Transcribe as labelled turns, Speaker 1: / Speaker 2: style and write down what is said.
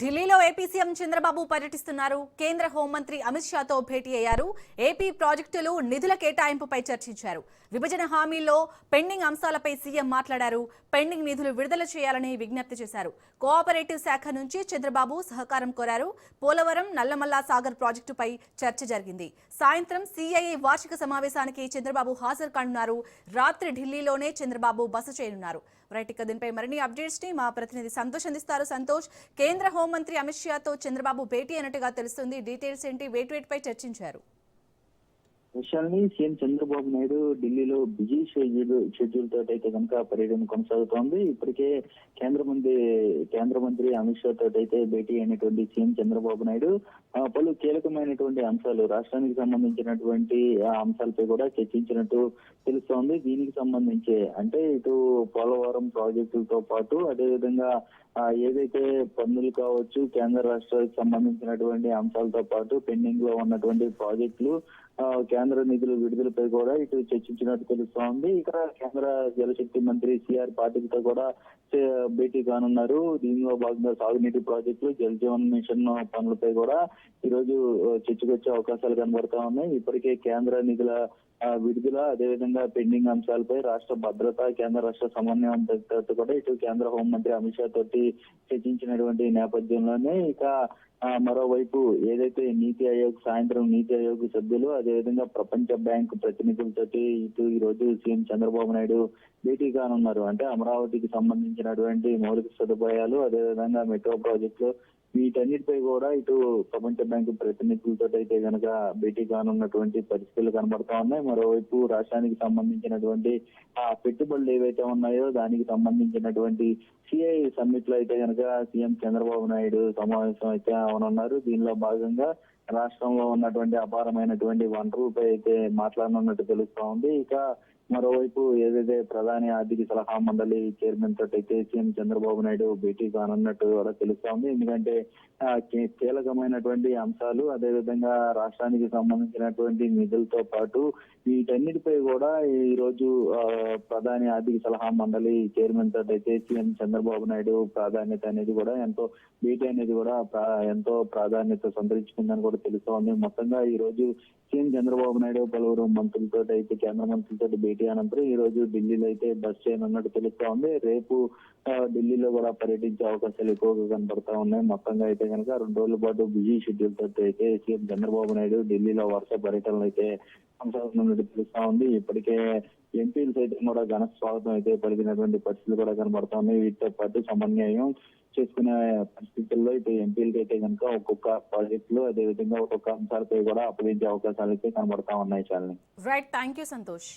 Speaker 1: ఢిల్లీలో AP CM Chandrababu పర్యటిస్తున్నారు. కేంద్ర హోంమంత్రి అమిత్ షాతో భేటీ అయ్యారు. ఏపీ ప్రాజెక్టులు నిధుల కేటాయింపుపై చర్చించారు. విభజన హామీల్లో పెండింగ్ అంశాలపై సీఎం మాట్లాడారు. పెండింగ్ నిధులు విడుదల చేయాలని విజ్ఞప్తి చేశారు. కోఆపరేటివ్ శాఖ నుంచి చంద్రబాబు సహకారం కోరారు. పోలవరం నల్లమల్ల సాగర్ ప్రాజెక్టుపై చర్చ జరిగింది. సాయంత్రం సిఐఏ వార్షిక సమావేశానికి చంద్రబాబు హాజరు కానున్నారు. రాత్రి ఢిల్లీలోనే చంద్రబాబు బస చేయనున్నారు. రైట్, ఇక దీనిపై మరిన్ని అప్డేట్స్ ని మా ప్రతినిధి సంతోష్ అందిస్తారు. సంతోష్, కేంద్ర హోంమంత్రి అమిత్ షాతో చంద్రబాబు భేటీ అయినట్టుగా తెలుస్తుంది. డీటెయిల్స్ ఏంటి? వేటిపై చర్చించారు?
Speaker 2: విషయాన్ని సీఎం చంద్రబాబు నాయుడు ఢిల్లీలో బిజీ షెడ్యూల్ తోటి అయితే కనుక పర్యటన కొనసాగుతోంది. ఇప్పటికే కేంద్ర మంత్రి అమిత్ షా తోటి అయితే భేటీ అయినటువంటి సీఎం చంద్రబాబు నాయుడు పలు కీలకమైనటువంటి అంశాలు, రాష్ట్రానికి సంబంధించినటువంటి అంశాలపై కూడా చర్చించినట్టు తెలుస్తోంది. దీనికి సంబంధించి అంటే ఇటు పోలవరం ప్రాజెక్టులతో పాటు అదేవిధంగా ఏదైతే పన్నులు కావచ్చు, కేంద్ర రాష్ట్రాలకు సంబంధించినటువంటి అంశాలతో పాటు పెండింగ్ లో ఉన్నటువంటి ప్రాజెక్టులు, కేంద్ర నిధుల విడుదలపై కూడా ఇటు చర్చించినట్టు తెలుస్తోంది. ఇక్కడ కేంద్ర జలశక్తి మంత్రి సిఆర్ పాటిల్ తో కూడా భేటీ కానున్నారు. దీనిలో భాగంగా సాగునీటి ప్రాజెక్టులు, జల్ జీవన్ మిషన్ పనులపై కూడా ఈ రోజు చర్చకు వచ్చే అవకాశాలు కనబడతా ఉన్నాయి. ఇప్పటికే కేంద్ర నిధుల విడుదల, అదేవిధంగా పెండింగ్ అంశాలపై రాష్ట్ర భద్రత, కేంద్ర రాష్ట్ర సమన్వయం కూడా ఇటు కేంద్ర హోంమంత్రి అమిత్ షా తోటి చర్చించినటువంటి నేపథ్యంలోనే ఇక మరోవైపు ఏదైతే సాయంత్రం నీతి ఆయోగ్ సభ్యులు, అదేవిధంగా ప్రపంచ బ్యాంకు ప్రతినిధులతోటి ఇటు ఈ రోజు సీఎం చంద్రబాబు నాయుడు భేటీ కానున్నారు. అంటే అమరావతికి సంబంధించినటువంటి మౌలిక సదుపాయాలు, అదేవిధంగా మెట్రో ప్రాజెక్టులు, వీటన్నిటిపై కూడా ఇటు ప్రపంచ బ్యాంకు ప్రతినిధులతో అయితే కనుక భేటీ కానున్నటువంటి పరిస్థితులు కనబడతా ఉన్నాయి. మరోవైపు రాష్ట్రానికి సంబంధించినటువంటి పెట్టుబడులు ఏవైతే ఉన్నాయో దానికి సంబంధించినటువంటి సిఐ సమ్మిట్ లో అయితే కనుక సీఎం చంద్రబాబు నాయుడు సమావేశం అయితే అవనున్నారు. దీనిలో భాగంగా రాష్ట్రంలో ఉన్నటువంటి అపారమైనటువంటి వనరులపై అయితే మాట్లాడనున్నట్టు తెలుస్తా ఉంది. ఇక మరోవైపు ఏదైతే ప్రధాని ఆర్థిక సలహా మండలి చైర్మన్ తోటి అయితే సీఎం చంద్రబాబు నాయుడు భేటీ కానున్నట్టు కూడా తెలుస్తా ఉంది. ఎందుకంటే కీలకమైనటువంటి అంశాలు, అదేవిధంగా రాష్ట్రానికి సంబంధించినటువంటి నిధులతో పాటు వీటన్నిటిపై కూడా ఈ రోజు ప్రధాని ఆర్థిక సలహా మండలి చైర్మన్ తోటి అయితే సీఎం చంద్రబాబు నాయుడు ప్రాధాన్యత అనేది కూడా భేటీ అనేది కూడా ఎంతో ప్రాధాన్యత సంతరించుకుందని కూడా తెలుస్తోంది. మొత్తంగా ఈ రోజు సీఎం చంద్రబాబు నాయుడు పలువురు మంత్రులతో అయితే కేంద్ర మంత్రులతో భేటీ అనంతరం ఈ రోజు ఢిల్లీలో అయితే బస్ చేయనున్నట్టు తెలుస్తా ఉంది. రేపు ఢిల్లీలో కూడా పర్యటించే అవకాశాలు ఎక్కువగా కనబడతా ఉన్నాయి. మొత్తంగా అయితే కనుక 2 రోజుల పాటు బిజీ షెడ్యూల్ తోటి అయితే సీఎం చంద్రబాబు నాయుడు ఢిల్లీలో వరుస పర్యటనలు అయితే కొనసాగుతున్నట్టు తెలుస్తా ఉంది. ఇప్పటికే ఎంపీలు సైతం కూడా ఘన స్వాగతం అయితే పలికినటువంటి పరిస్థితులు కూడా కనబడతా ఉన్నాయి. వీటితో పాటు సమన్వయం చేసుకునే పరిస్థితుల్లో ఇటు ఎంపీలకి అయితే కనుక ఒక్కొక్క ప్రాజెక్టులు, అదేవిధంగా ఒక్కొక్క అంశాలపై కూడా అప్పగించే అవకాశాలు అయితే కనబడతా ఉన్నాయి. చాలని
Speaker 1: రైట్, థ్యాంక్ యూ సంతోష్.